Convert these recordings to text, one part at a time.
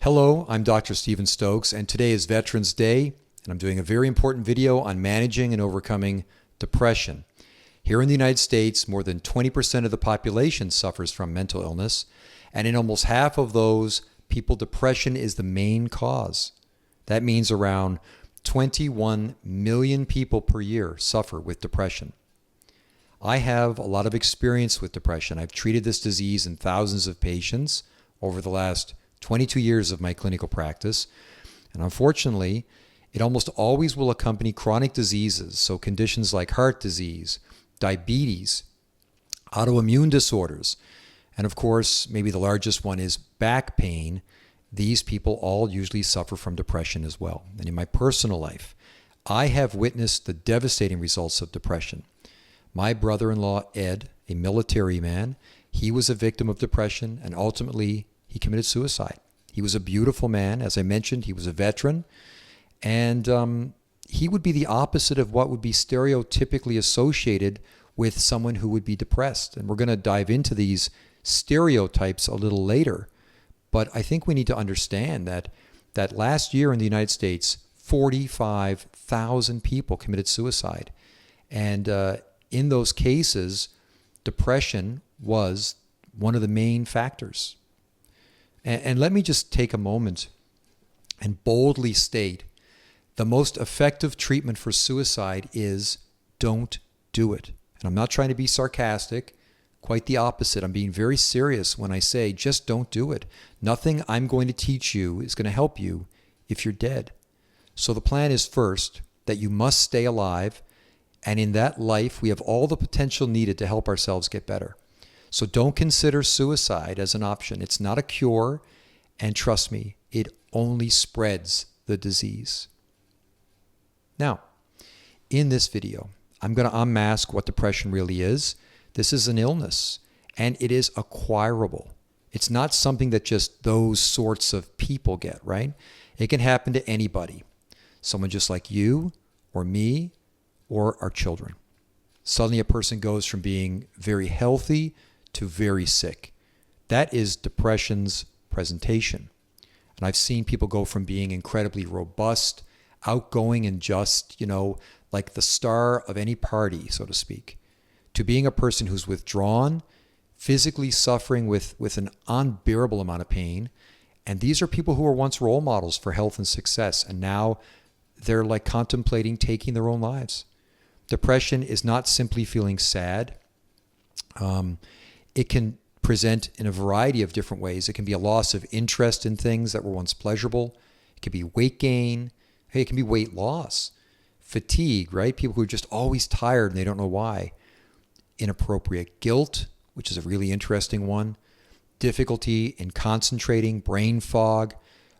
Hello, I'm Dr. Stephen Stokes, and today is Veterans Day, and I'm doing a very important video on managing and overcoming depression. Here in the United States, more than 20% of the population suffers from mental illness, and in almost half of those people, depression is the main cause. That means around 21 million people per year suffer with depression. I have a lot of experience with depression. I've treated this disease in thousands of patients over the last 22 years of my clinical practice. And unfortunately, it almost always will accompany chronic diseases. So conditions like heart disease, diabetes, autoimmune disorders, and of course, maybe the largest one is back pain. These people all usually suffer from depression as well. And in my personal life, I have witnessed the devastating results of depression. My brother-in-law, Ed, a military man, he was a victim of depression, and ultimately he committed suicide. He was a beautiful man. As I mentioned, he was a veteran, and he would be the opposite of what would be stereotypically associated with someone who would be depressed. And we're going to dive into these stereotypes a little later. But I think we need to understand that last year in the United States, 45,000 people committed suicide. And in those cases, depression was one of the main factors. And let me just take a moment and boldly state the most effective treatment for suicide is don't do it. And I'm not trying to be sarcastic, quite the opposite. I'm being very serious when I say just don't do it. Nothing I'm going to teach you is going to help you if you're dead. So the plan is first that you must stay alive, and in that life we have all the potential needed to help ourselves get better. So don't consider suicide as an option. It's not a cure, and trust me, it only spreads the disease. Now, in this video, I'm going to unmask what depression really is. This is an illness, and it is acquirable. It's not something that just those sorts of people get, right? It can happen to anybody. Someone just like you or me or our children. Suddenly a person goes from being very healthy to very sick. That is depression's presentation. And I've seen people go from being incredibly robust, outgoing, and just, like the star of any party, so to speak, to being a person who's withdrawn, physically suffering with an unbearable amount of pain. And these are people who were once role models for health and success, and now they're like contemplating taking their own lives. Depression is not simply feeling sad. It can present in a variety of different ways. It can be a loss of interest in things that were once pleasurable. It can be weight gain. Hey, it can be weight loss. Fatigue, right? People who are just always tired and they don't know why. Inappropriate guilt, which is a really interesting one. Difficulty in concentrating, brain fog,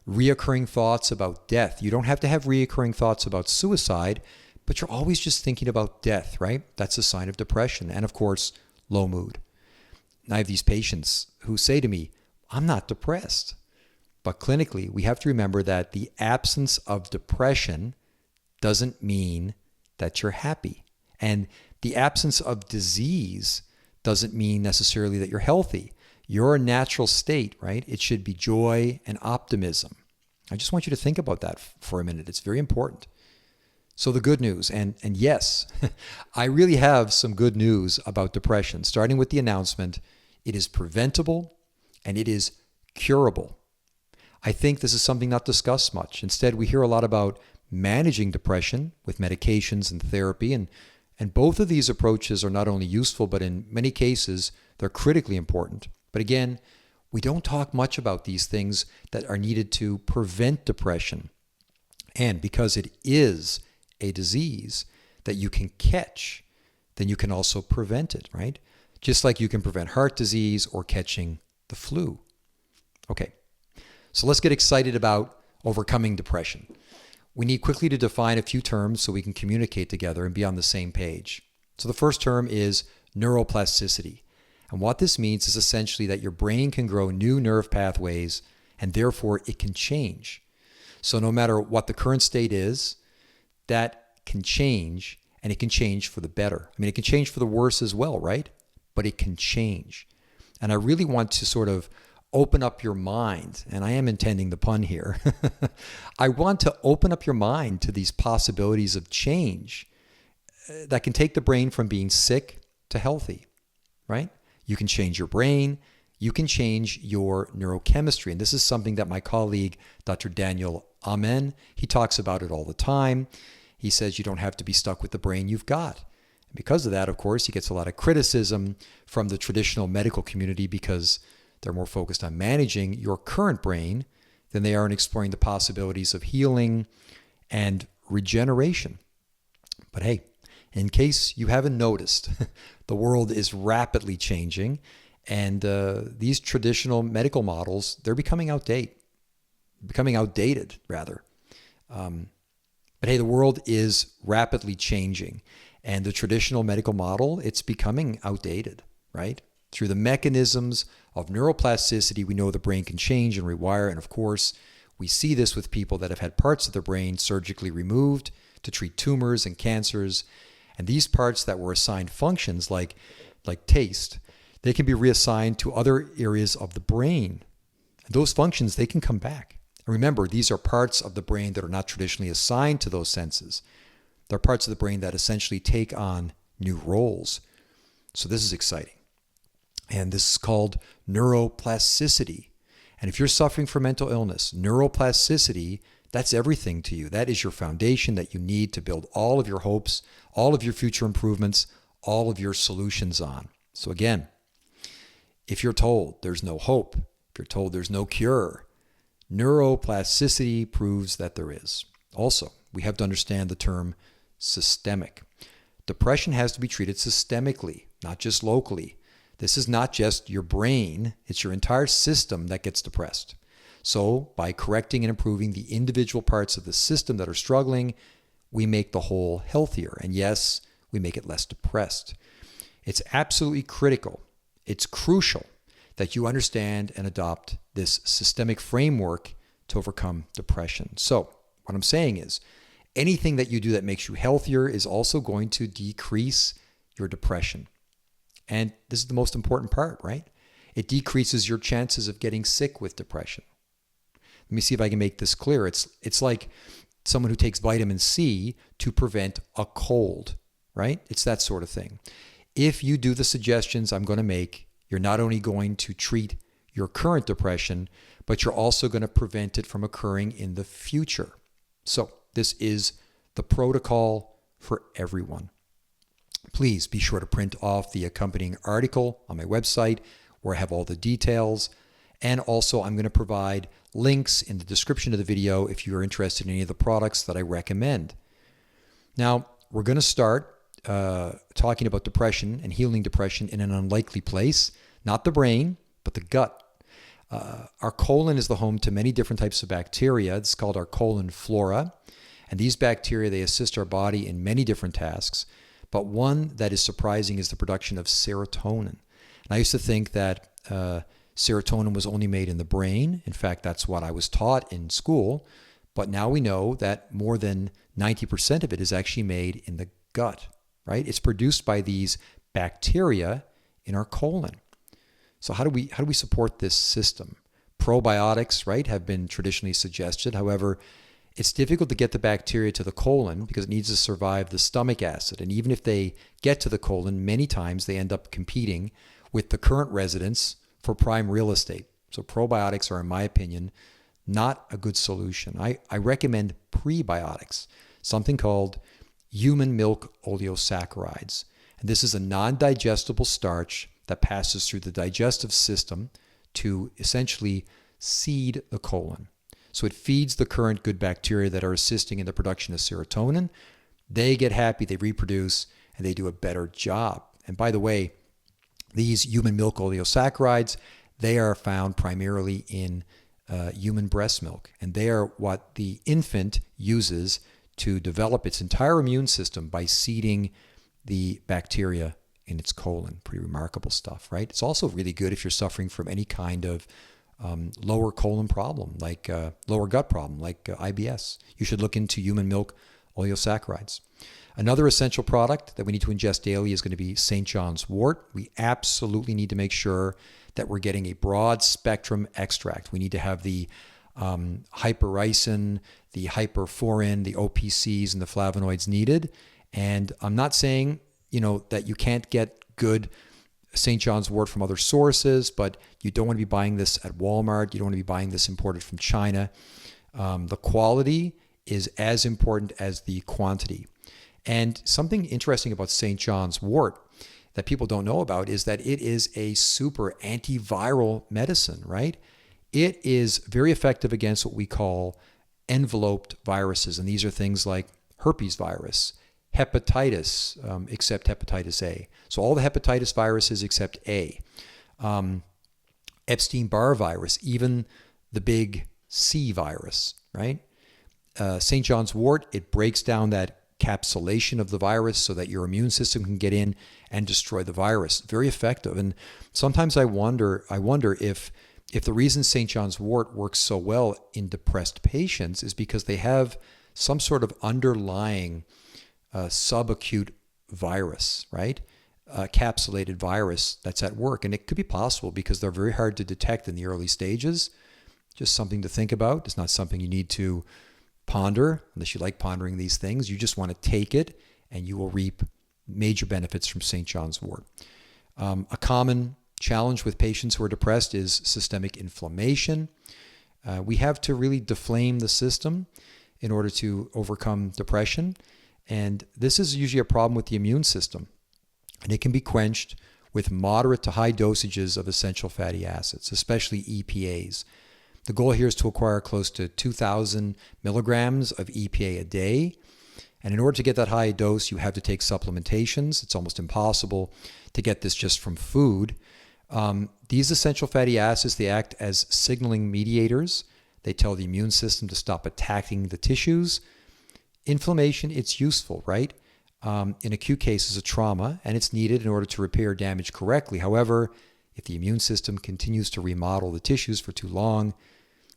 reoccurring thoughts about death. You don't have to have reoccurring thoughts about suicide, but you're always just thinking about death, right? That's a sign of depression. And of course, low mood. I have these patients who say to me, I'm not depressed. But clinically, we have to remember that the absence of depression doesn't mean that you're happy. And the absence of disease doesn't mean necessarily that you're healthy. Your natural state, right? It should be joy and optimism. I just want you to think about that for a minute. It's very important. So the good news, and yes, I really have some good news about depression, starting with the announcement, it is preventable and it is curable. I think this is something not discussed much. Instead, we hear a lot about managing depression with medications and therapy, and both of these approaches are not only useful, but in many cases, they're critically important. But again, we don't talk much about these things that are needed to prevent depression. And because it is a disease that you can catch, then you can also prevent it, right? Just like you can prevent heart disease or catching the flu. Okay, so let's get excited about overcoming depression. We need quickly to define a few terms so we can communicate together and be on the same page. So the first term is neuroplasticity. And what this means is essentially that your brain can grow new nerve pathways, and therefore it can change. So no matter what the current state is, that can change, and it can change for the better. I mean, it can change for the worse as well, right? But it can change. And I really want to sort of open up your mind, and I am intending the pun here. I want to open up your mind to these possibilities of change that can take the brain from being sick to healthy, right? You can change your brain. You can change your neurochemistry. And this is something that my colleague, Dr. Daniel Amen, he talks about it all the time. He says you don't have to be stuck with the brain you've got. And because of that, of course, he gets a lot of criticism from the traditional medical community because they're more focused on managing your current brain than they are in exploring the possibilities of healing and regeneration. But hey, in case you haven't noticed, the world is rapidly changing, and these traditional medical models, they're becoming outdated. But hey, the world is rapidly changing, and the traditional medical model, it's becoming outdated, right? Through the mechanisms of neuroplasticity, we know the brain can change and rewire. And of course, we see this with people that have had parts of their brain surgically removed to treat tumors and cancers. And these parts that were assigned functions like taste, they can be reassigned to other areas of the brain. And those functions, they can come back. And remember, these are parts of the brain that are not traditionally assigned to those senses. They're parts of the brain that essentially take on new roles. So this is exciting. And this is called neuroplasticity. And if you're suffering from mental illness, neuroplasticity, that's everything to you. That is your foundation that you need to build all of your hopes, all of your future improvements, all of your solutions on. So again, if you're told there's no hope, if you're told there's no cure, neuroplasticity proves that there is. Also, we have to understand the term systemic. Depression has to be treated systemically, not just locally. This is not just your brain, it's your entire system that gets depressed. So by correcting and improving the individual parts of the system that are struggling, we make the whole healthier. And yes, we make it less depressed. It's absolutely critical. It's crucial that you understand and adopt this systemic framework to overcome depression. So what I'm saying is, anything that you do that makes you healthier is also going to decrease your depression. And this is the most important part, right? It decreases your chances of getting sick with depression. Let me see if I can make this clear. It's like someone who takes vitamin C to prevent a cold, right? It's that sort of thing. If you do the suggestions I'm going to make, you're not only going to treat your current depression, but you're also going to prevent it from occurring in the future. So this is the protocol for everyone. Please be sure to print off the accompanying article on my website where I have all the details. And also I'm going to provide links in the description of the video if you're interested in any of the products that I recommend. Now, we're going to start talking about depression and healing depression in an unlikely place, not the brain, but the gut. Our colon is the home to many different types of bacteria. It's called our colon flora. And these bacteria, they assist our body in many different tasks. But one that is surprising is the production of serotonin. And I used to think that serotonin was only made in the brain. In fact, that's what I was taught in school. But now we know that more than 90% of it is actually made in the gut, right? It's produced by these bacteria in our colon. So how do we support this system? Probiotics, right, have been traditionally suggested. However, it's difficult to get the bacteria to the colon because it needs to survive the stomach acid. And even if they get to the colon, many times they end up competing with the current residents for prime real estate. So probiotics are, in my opinion, not a good solution. I recommend prebiotics, something called human milk oleosaccharides. And this is a non-digestible starch that passes through the digestive system to essentially seed the colon. So it feeds the current good bacteria that are assisting in the production of serotonin. They get happy, they reproduce, and they do a better job. And by the way, these human milk oleosaccharides, they are found primarily in human breast milk. And they are what the infant uses to develop its entire immune system by seeding the bacteria in its colon. Pretty remarkable stuff, right? It's also really good if you're suffering from any kind of lower colon problem, like lower gut problem, like IBS. You should look into human milk oligosaccharides. Another essential product that we need to ingest daily is going to be St. John's wort. We absolutely need to make sure that we're getting a broad spectrum extract. We need to have the hyperricin, the hyperforin, the OPCs, and the flavonoids needed. And I'm not saying, that you can't get good St. John's wort from other sources, but you don't want to be buying this at Walmart. You don't want to be buying this imported from China. The quality is as important as the quantity. And something interesting about St. John's wort that people don't know about is that it is a super antiviral medicine, right? It is very effective against what we call enveloped viruses. And these are things like herpes virus, hepatitis, except hepatitis A. So all the hepatitis viruses except A. Epstein-Barr virus, even the big C virus, right? St. John's wort, it breaks down that encapsulation of the virus so that your immune system can get in and destroy the virus. Very effective. And sometimes I wonder if the reason St. John's wort works so well in depressed patients is because they have some sort of underlying subacute virus, right? Capsulated virus that's at work. And it could be possible because they're very hard to detect in the early stages. Just something to think about. It's not something you need to ponder unless you like pondering these things. You just want to take it and you will reap major benefits from St. John's wort. A common challenge with patients who are depressed is systemic inflammation. We have to really deflame the system in order to overcome depression. And this is usually a problem with the immune system. And it can be quenched with moderate to high dosages of essential fatty acids, especially EPAs. The goal here is to acquire close to 2,000 milligrams of EPA a day. And in order to get that high dose, you have to take supplementations. It's almost impossible to get this just from food. These essential fatty acids, they act as signaling mediators. They tell the immune system to stop attacking the tissues. Inflammation, it's useful, right? In acute cases of trauma, and it's needed in order to repair damage correctly. However, if the immune system continues to remodel the tissues for too long,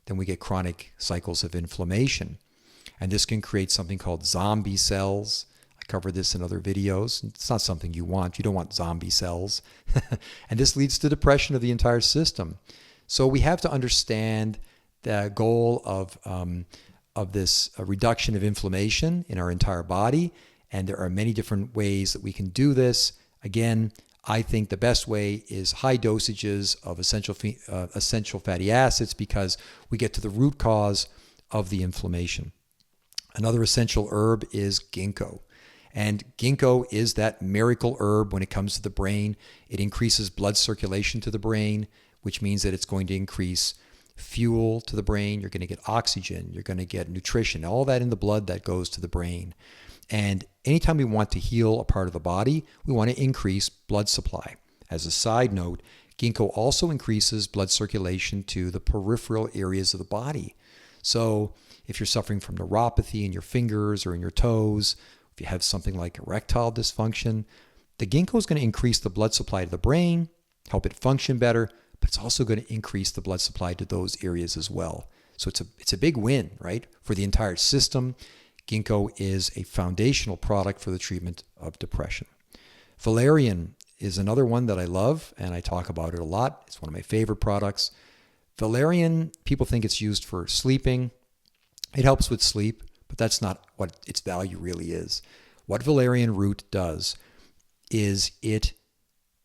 then we get chronic cycles of inflammation. And this can create something called zombie cells. I covered this in other videos. It's not something you want. You don't want zombie cells. And this leads to depression of the entire system. So we have to understand the goal of this reduction of inflammation in our entire body. And there are many different ways that we can do this. Again, I think the best way is high dosages of essential fatty acids because we get to the root cause of the inflammation. Another essential herb is ginkgo. And ginkgo is that miracle herb when it comes to the brain. It increases blood circulation to the brain, which means that it's going to increase fuel to the brain. You're going to get oxygen. You're going to get nutrition, all that in the blood that goes to the brain. And anytime we want to heal a part of the body, we want to increase blood supply. As a side note, ginkgo also increases blood circulation to the peripheral areas of the body. So if you're suffering from neuropathy in your fingers or in your toes, if you have something like erectile dysfunction, the ginkgo is going to increase the blood supply to the brain, help it function better, but it's also going to increase the blood supply to those areas as well. So it's a big win, right, for the entire system. Ginkgo is a foundational product for the treatment of depression. Valerian is another one that I love, and I talk about it a lot. It's one of my favorite products. Valerian, people think it's used for sleeping. It helps with sleep, but that's not what its value really is. What valerian root does is it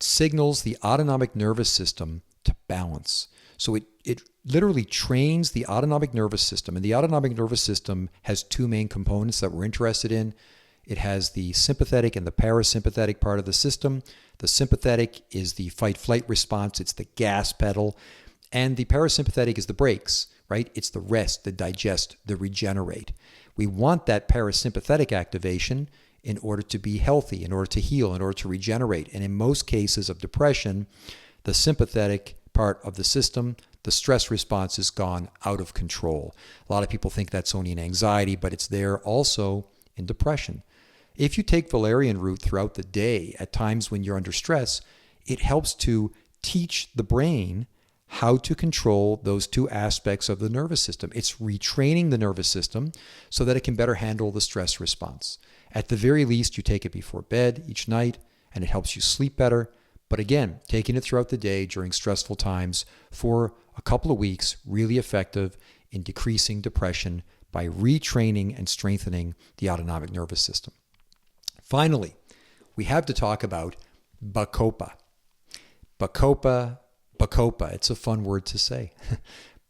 signals the autonomic nervous system to balance. So it literally trains the autonomic nervous system. And the autonomic nervous system has two main components that we're interested in. It has the sympathetic and the parasympathetic part of the system. The sympathetic is the fight-flight response. It's the gas pedal. And the parasympathetic is the brakes, right? It's the rest, the digest, the regenerate. We want that parasympathetic activation in order to be healthy, in order to heal, in order to regenerate. And in most cases of depression, the sympathetic part of the system, the stress response has gone out of control. A lot of people think that's only in anxiety, but it's there also in depression. If you take valerian root throughout the day at times when you're under stress, it helps to teach the brain how to control those two aspects of the nervous system. It's retraining the nervous system so that it can better handle the stress response. At the very least, you take it before bed each night, and it helps you sleep better. But again, taking it throughout the day during stressful times for a couple of weeks, really effective in decreasing depression by retraining and strengthening the autonomic nervous system. Finally, we have to talk about BACOPA. BACOPA, it's a fun word to say.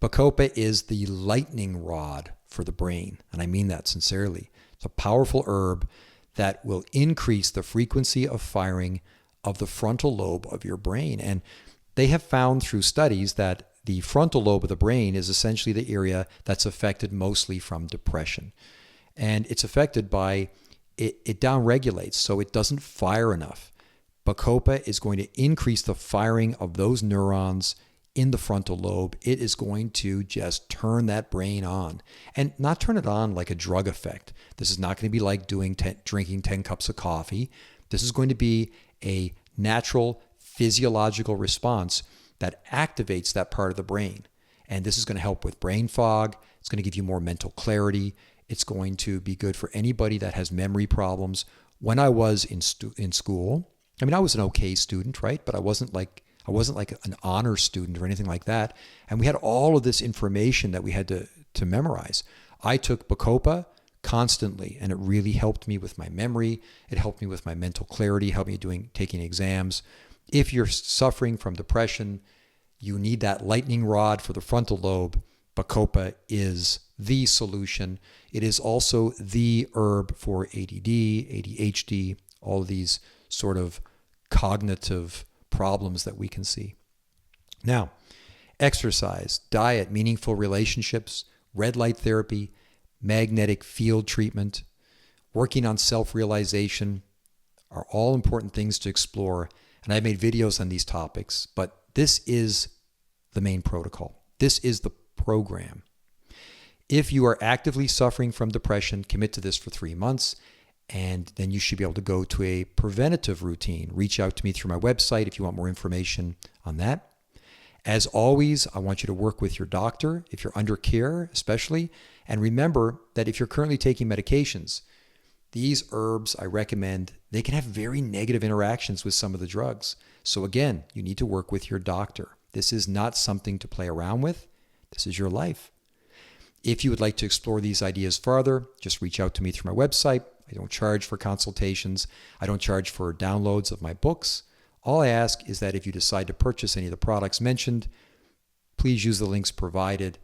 BACOPA is the lightning rod for the brain, and I mean that sincerely. It's a powerful herb that will increase the frequency of firing of the frontal lobe of your brain. And they have found through studies that the frontal lobe of the brain is essentially the area that's affected mostly from depression. And it's affected by, it downregulates, so it doesn't fire enough. BACOPA is going to increase the firing of those neurons in the frontal lobe. It is going to just turn that brain on, and not turn it on like a drug effect. This is not going to be like drinking 10 cups of coffee. This is going to be a natural physiological response that activates that part of the brain. And this is going to help with brain fog. It's going to give you more mental clarity. It's going to be good for anybody that has memory problems. When I was in school, I mean, I was an okay student, right? But I wasn't like an honor student or anything like that. And we had all of this information that we had to memorize. I took BACOPA constantly, and it really helped me with my memory. It helped me with my mental clarity, helped me taking exams. If you're suffering from depression, you need that lightning rod for the frontal lobe. BACOPA is the solution. It is also the herb for ADD, ADHD, all of these sort of cognitive problems that we can see. Now, exercise, diet, meaningful relationships, red light therapy, magnetic field treatment, working on self-realization are all important things to explore. And I've made videos on these topics, but this is the main protocol. This is the program. If you are actively suffering from depression, commit to this for 3 months, and then you should be able to go to a preventative routine. Reach out to me through my website if you want more information on that. As always, I want you to work with your doctor if you're under care, especially. And remember that if you're currently taking medications, these herbs I recommend, they can have very negative interactions with some of the drugs. So again, you need to work with your doctor. This is not something to play around with. This is your life. If you would like to explore these ideas farther, just reach out to me through my website. I don't charge for consultations. I don't charge for downloads of my books. All I ask is that if you decide to purchase any of the products mentioned, please use the links provided.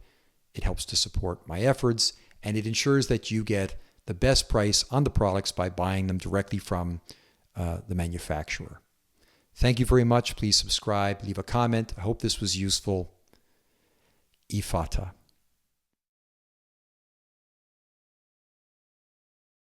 It helps to support my efforts, and it ensures that you get the best price on the products by buying them directly from the manufacturer. Thank you very much. Please subscribe, leave a comment. I hope this was useful. Ifata.